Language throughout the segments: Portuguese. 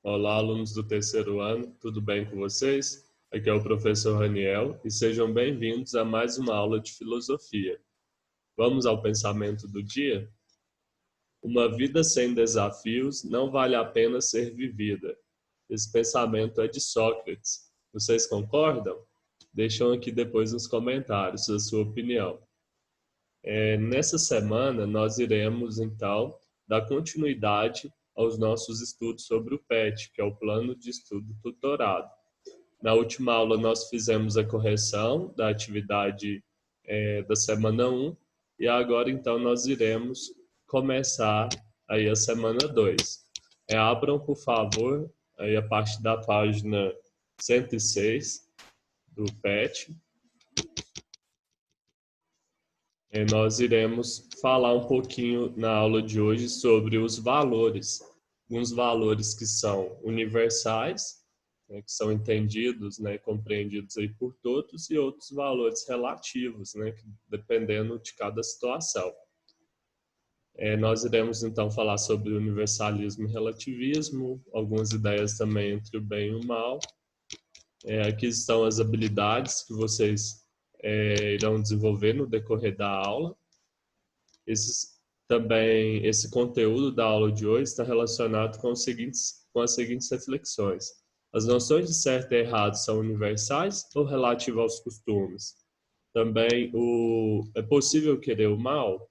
Olá, alunos do terceiro ano, tudo bem com vocês? Aqui é o professor Raniel e sejam bem-vindos a mais uma aula de filosofia. Vamos ao pensamento do dia? Uma vida sem desafios não vale a pena ser vivida. Esse pensamento é de Sócrates. Vocês concordam? Deixam aqui depois nos comentários a sua opinião. Nessa semana, nós iremos, então, dar continuidade aos nossos estudos sobre o PET, que é o Plano de Estudo Tutorado. Na última aula, nós fizemos a correção da atividade da semana 1, e agora, então, nós iremos começar aí a semana 2. Abram, por favor, aí a partir da página 106 do PET. Nós iremos falar um pouquinho na aula de hoje sobre os valores. Alguns valores que são universais, né, que são entendidos, né, compreendidos aí por todos, e outros valores relativos, né, dependendo de cada situação. Nós iremos então falar sobre universalismo e relativismo, algumas ideias também entre o bem e o mal. Aqui estão as habilidades que vocês irão desenvolver no decorrer da aula. Esse conteúdo da aula de hoje está relacionado com as seguintes reflexões. As noções de certo e errado são universais ou relativas aos costumes? Também, é possível querer o mal?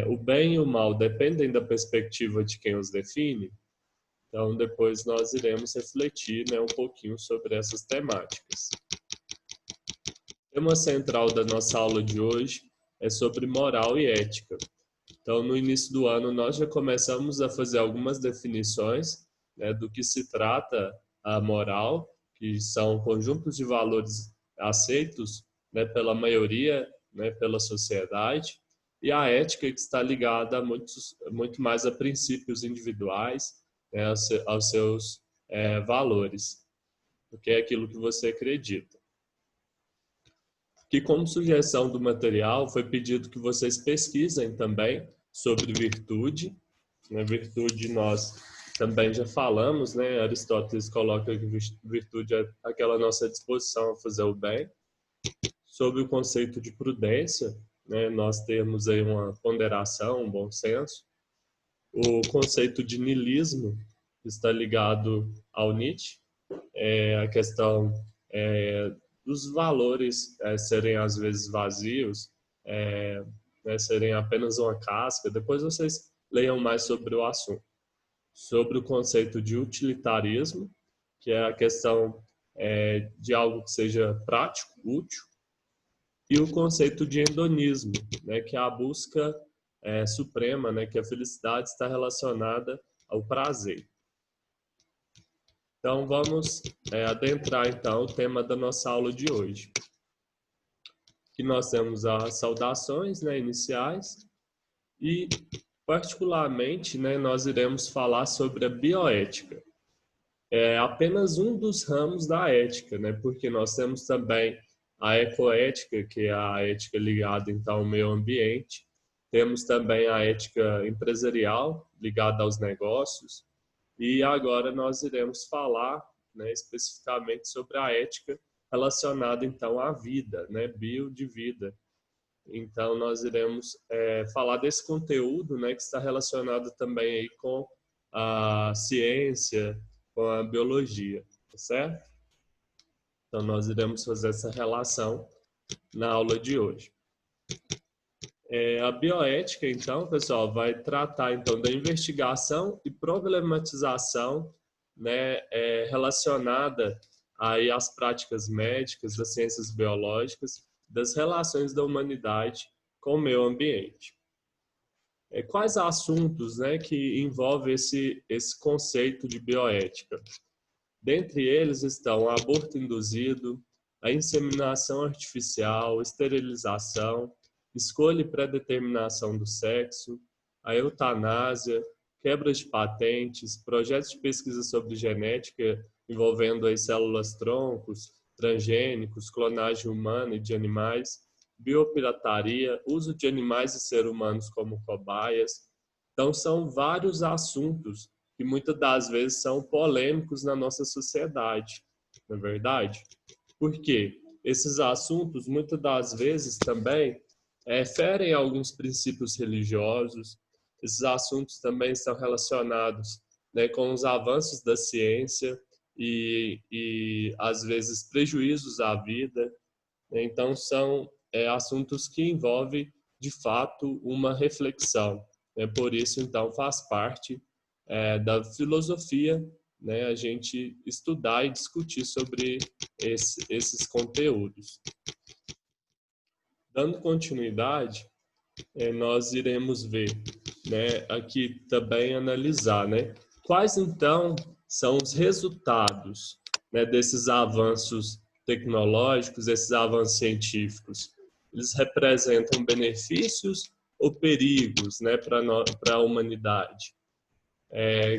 O bem e o mal dependem da perspectiva de quem os define? Então, depois nós iremos refletir, né, um pouquinho sobre essas temáticas. O tema central da nossa aula de hoje é sobre moral e ética. Então, no início do ano, nós já começamos a fazer algumas definições, né, do que se trata a moral, que são conjuntos de valores aceitos, né, pela maioria, né, pela sociedade, e a ética, que está ligada muito mais a princípios individuais, né, aos seus valores, porque é aquilo que você acredita. Que, como sugestão do material, foi pedido que vocês pesquisem também sobre virtude. Na virtude nós também já falamos, né? Aristóteles coloca que virtude é aquela nossa disposição a fazer o bem. Sobre o conceito de prudência, né? Nós temos aí uma ponderação, um bom senso. O conceito de niilismo está ligado ao Nietzsche, a questão dos valores serem às vezes vazios, né, serem apenas uma casca. Depois vocês leiam mais sobre o assunto. Sobre o conceito de utilitarismo, que é a questão de algo que seja prático, útil, e o conceito de hedonismo, né, que é a busca suprema, né, que a felicidade está relacionada ao prazer. Então, vamos adentrar então o tema da nossa aula de hoje. Aqui nós temos as saudações, né, iniciais, e particularmente, né, nós iremos falar sobre a bioética. É apenas um dos ramos da ética, né, porque nós temos também a ecoética, que é a ética ligada então ao meio ambiente. Temos também a ética empresarial, ligada aos negócios. E agora nós iremos falar, né, especificamente sobre a ética relacionada então à vida, né, bio de vida. Então nós iremos falar desse conteúdo, né, que está relacionado também aí com a ciência, com a biologia, tá certo? Então nós iremos fazer essa relação na aula de hoje. A bioética, então, pessoal, vai tratar então da investigação e problematização, né, relacionada aí às práticas médicas, das ciências biológicas, das relações da humanidade com o meio ambiente. Quais assuntos, né, que envolvem esse conceito de bioética? Dentre eles estão o aborto induzido, a inseminação artificial, esterilização, escolha e pré-determinação do sexo, a eutanásia, quebra de patentes, projetos de pesquisa sobre genética envolvendo aí células-troncos, transgênicos, clonagem humana e de animais, biopirataria, uso de animais e seres humanos como cobaias. Então, são vários assuntos que muitas das vezes são polêmicos na nossa sociedade, não é verdade? Por quê? Esses assuntos, muitas das vezes também, ferem alguns princípios religiosos. Esses assuntos também estão relacionados, né, com os avanços da ciência e às vezes, prejuízos à vida. Então, são assuntos que envolvem, de fato, uma reflexão. Por isso, então, faz parte da filosofia, né, a gente estudar e discutir sobre esses conteúdos. Dando continuidade, nós iremos ver, né, aqui também analisar, né, quais então são os resultados, né, desses avanços tecnológicos, esses avanços científicos. Eles representam benefícios ou perigos, né, para a humanidade?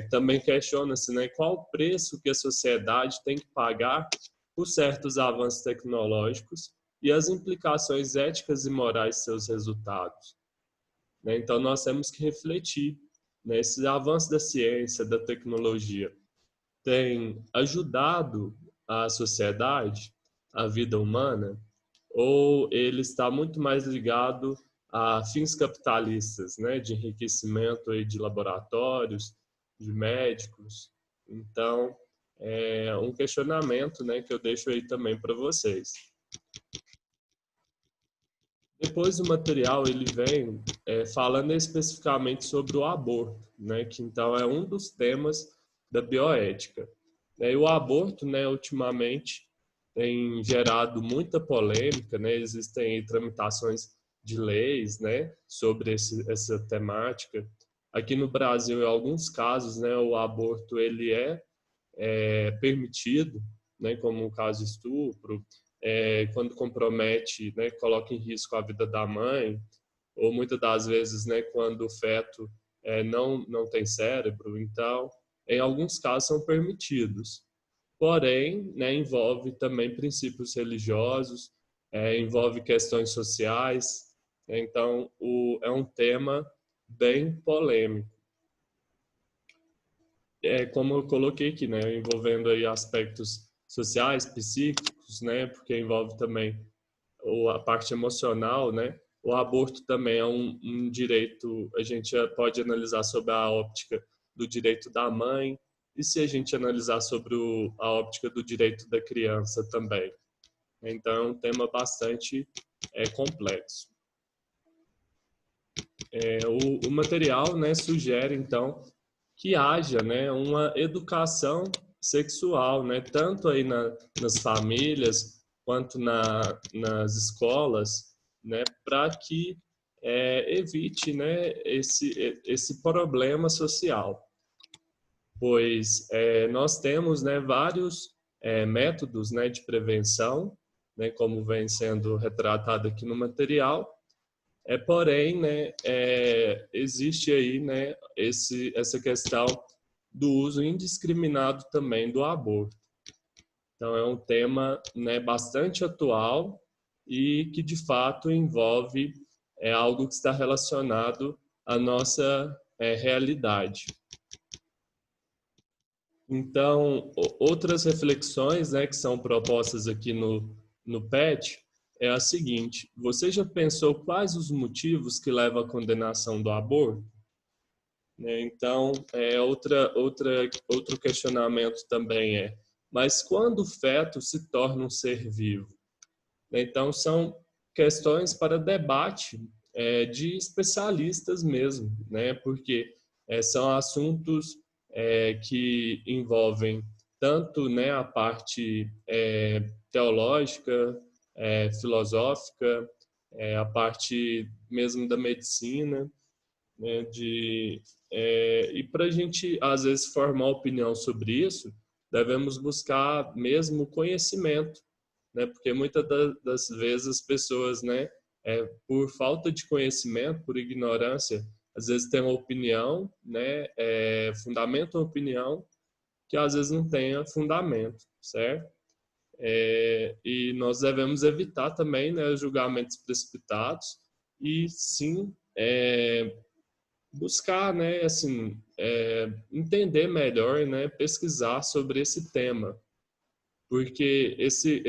Também questiona-se, né, qual o preço que a sociedade tem que pagar por certos avanços tecnológicos e as implicações éticas e morais de seus resultados. Então, nós temos que refletir, né, esse avanço da ciência, da tecnologia, tem ajudado a sociedade, a vida humana, ou ele está muito mais ligado a fins capitalistas, né, de enriquecimento aí de laboratórios, de médicos? Então, é um questionamento, né, que eu deixo aí também para vocês. Depois o material ele vem falando especificamente sobre o aborto, né, que então é um dos temas da bioética. E o aborto, né, ultimamente tem gerado muita polêmica, né, existem tramitações de leis, né, sobre essa temática. Aqui no Brasil, em alguns casos, né, o aborto ele é permitido, né, como o caso de estupro, quando compromete, né, coloca em risco a vida da mãe, ou muitas das vezes, né, quando o feto não tem cérebro. Então, em alguns casos são permitidos. Porém, né, envolve também princípios religiosos, envolve questões sociais. Então, é um tema bem polêmico. Como eu coloquei aqui, né, envolvendo aí aspectos sociais, psíquicos, né, porque envolve também a parte emocional, né. O aborto também é um direito, a gente pode analisar sobre a óptica do direito da mãe, e se a gente analisar sobre a óptica do direito da criança também. Então, é um tema bastante complexo. O material, né, sugere, então, que haja, né, uma educação sexual, né, tanto aí nas famílias quanto nas escolas, né, para que evite, né, esse problema social. Pois nós temos, né, vários métodos, né, de prevenção, né, como vem sendo retratado aqui no material. Porém, né, existe aí, né, essa questão do uso indiscriminado também do aborto. Então, é um tema, né, bastante atual e que, de fato, envolve algo que está relacionado à nossa realidade. Então, outras reflexões, né, que são propostas aqui no PET é a seguinte: você já pensou quais os motivos que levam à condenação do aborto? Então, outro questionamento também mas quando o feto se torna um ser vivo? Então, são questões para debate de especialistas mesmo, né? Porque são assuntos que envolvem tanto, né, a parte teológica, filosófica, a parte mesmo da medicina, né, e para a gente, às vezes, formar opinião sobre isso, devemos buscar mesmo conhecimento, né, porque muitas das vezes as pessoas, né, por falta de conhecimento, por ignorância, às vezes têm uma opinião, né, fundamentam a opinião que às vezes não tenha fundamento, certo? E nós devemos evitar também, né, julgamentos precipitados e sim buscar, né, assim, entender melhor, né, pesquisar sobre esse tema, porque esse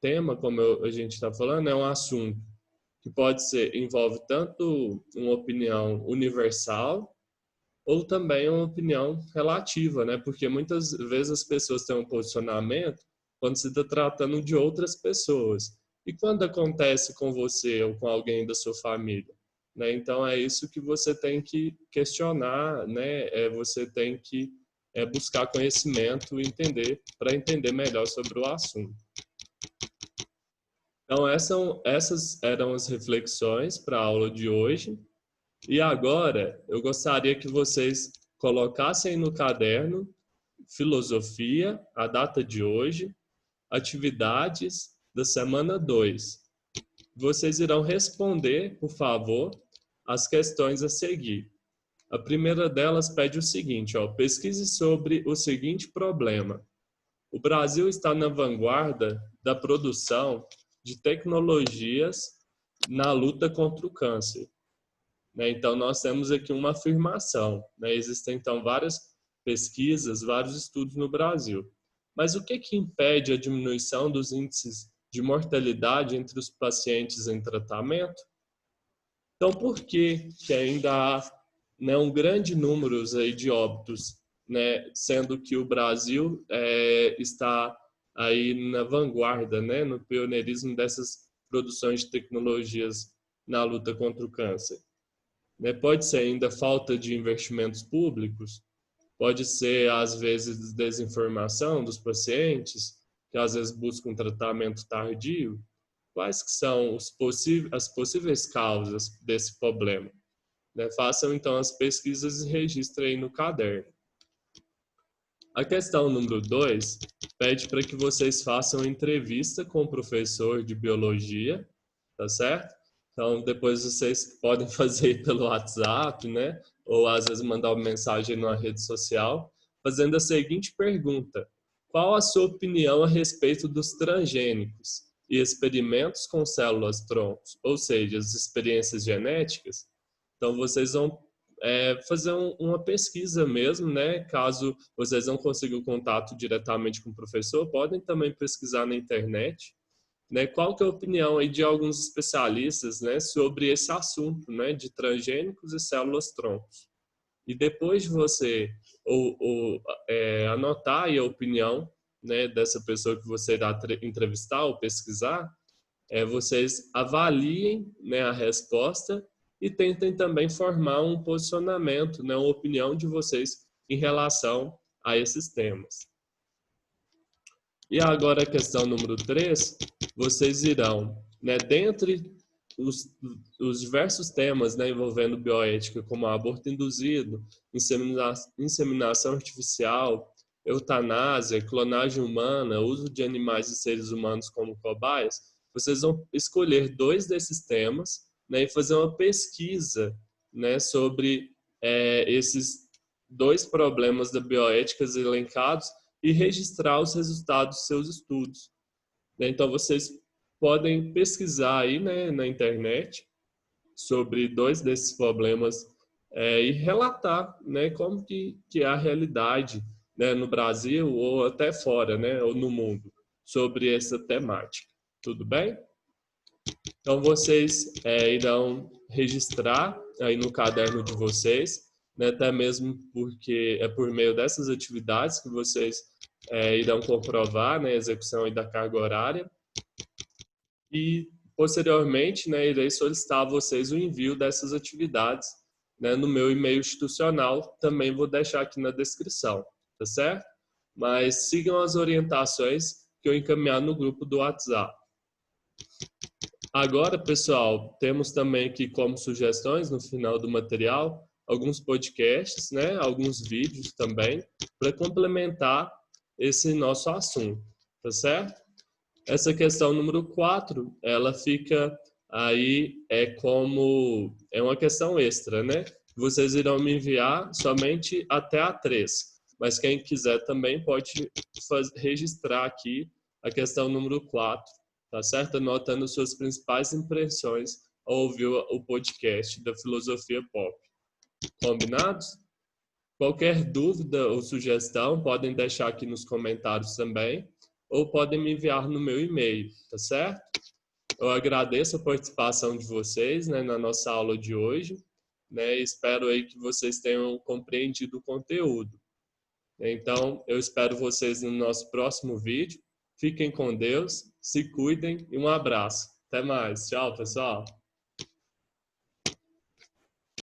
tema, como a gente está falando, é um assunto que envolve tanto uma opinião universal ou também uma opinião relativa, né? Porque muitas vezes as pessoas têm um posicionamento quando se está tratando de outras pessoas. E quando acontece com você ou com alguém da sua família, né? Então é isso que você tem que questionar, né? Você tem que buscar conhecimento e entender para entender melhor sobre o assunto. Então essas eram as reflexões para a aula de hoje. E agora, eu gostaria que vocês colocassem no caderno filosofia, a data de hoje, atividades da semana 2. Vocês irão responder, por favor, as questões a seguir. A primeira delas pede o seguinte, pesquise sobre o seguinte problema. O Brasil está na vanguarda da produção de tecnologias na luta contra o câncer. Né? Então, nós temos aqui uma afirmação. Né? Existem, então, várias pesquisas, vários estudos no Brasil. Mas o que impede a diminuição dos índices de mortalidade entre os pacientes em tratamento? Então, por que ainda há, né, um grande número aí de óbitos, né, sendo que o Brasil está aí na vanguarda, né, no pioneirismo dessas produções de tecnologias na luta contra o câncer? Né? Pode ser ainda falta de investimentos públicos, pode ser, às vezes, desinformação dos pacientes, que às vezes buscam um tratamento tardio. Quais que são as possíveis causas desse problema? Né? Façam, então, as pesquisas e registrem aí no caderno. A questão número 2 pede para que vocês façam entrevista com o professor de biologia, tá certo? Então, depois vocês podem fazer pelo WhatsApp, né? Ou às vezes mandar uma mensagem numa rede social, fazendo a seguinte pergunta: qual a sua opinião a respeito dos transgênicos e experimentos com células-troncos, ou seja, as experiências genéticas? Então, vocês vão fazer uma pesquisa mesmo, né? Caso vocês não consigam contato diretamente com o professor, podem também pesquisar na internet, né? Qual que é a opinião aí de alguns especialistas, né, sobre esse assunto, né, de transgênicos e células-troncos. E depois de você anotar aí a opinião, né, dessa pessoa que você irá entrevistar ou pesquisar, vocês avaliem, né, a resposta e tentem também formar um posicionamento, né, uma opinião de vocês em relação a esses temas. E agora a questão número 3, vocês irão, né, dentre os diversos temas, né, envolvendo bioética, como aborto induzido, inseminação artificial, eutanásia, clonagem humana, uso de animais e seres humanos como cobaias, vocês vão escolher 2 desses temas, né, e fazer uma pesquisa, né, sobre esses 2 problemas da bioética elencados e registrar os resultados dos seus estudos. Então, vocês podem pesquisar aí, né, na internet sobre 2 desses problemas e relatar, né, como que é a realidade, né, no Brasil ou até fora, né, ou no mundo, sobre essa temática. Tudo bem? Então, vocês irão registrar aí no caderno de vocês, né, até mesmo porque é por meio dessas atividades que vocês irão comprovar, né, a execução aí da carga horária. E, posteriormente, né, irei solicitar a vocês o envio dessas atividades, né, no meu e-mail institucional, também vou deixar aqui na descrição, tá certo? Mas sigam as orientações que eu encaminhar no grupo do WhatsApp. Agora, pessoal, temos também aqui como sugestões no final do material alguns podcasts, né, alguns vídeos também, para complementar esse nosso assunto, tá certo? Essa questão número 4, ela fica aí é uma questão extra, né? Vocês irão me enviar somente até a 3, mas quem quiser também pode registrar aqui a questão número 4, tá certo? Anotando suas principais impressões a ouvir o podcast da Filosofia Pop. Combinados? Qualquer dúvida ou sugestão, podem deixar aqui nos comentários também, ou podem me enviar no meu e-mail, tá certo? Eu agradeço a participação de vocês, né, na nossa aula de hoje, né, espero aí que vocês tenham compreendido o conteúdo. Então, eu espero vocês no nosso próximo vídeo. Fiquem com Deus, se cuidem e um abraço. Até mais. Tchau, pessoal.